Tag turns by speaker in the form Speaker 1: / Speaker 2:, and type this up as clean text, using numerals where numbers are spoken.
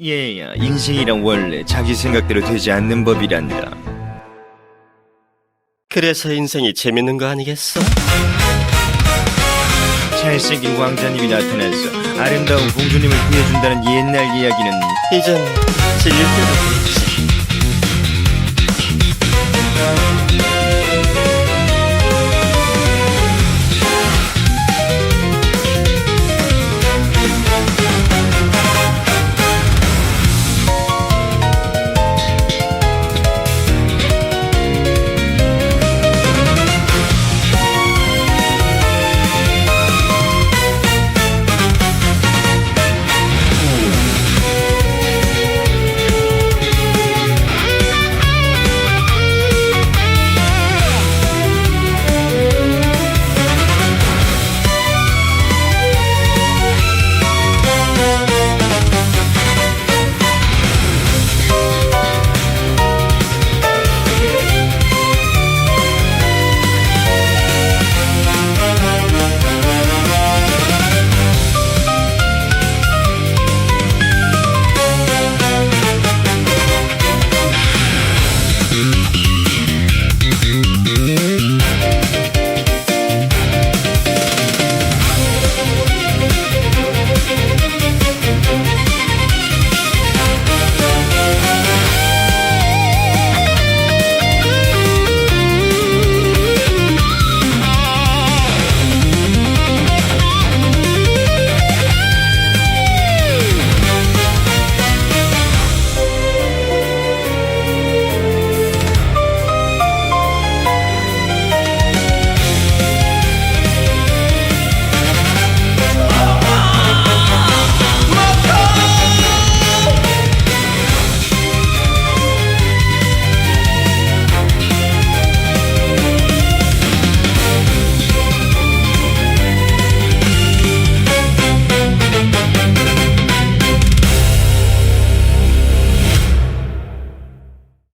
Speaker 1: 얘야, 인생이란 원래 자기 생각대로 되지 않는 법이란다.
Speaker 2: 그래서 인생이 재밌는 거 아니겠어?
Speaker 1: 잘생긴 왕자님이 나타나서 아름다운 공주님을 구해준다는 옛날 이야기는
Speaker 2: 이젠 질릴 때가 됐지.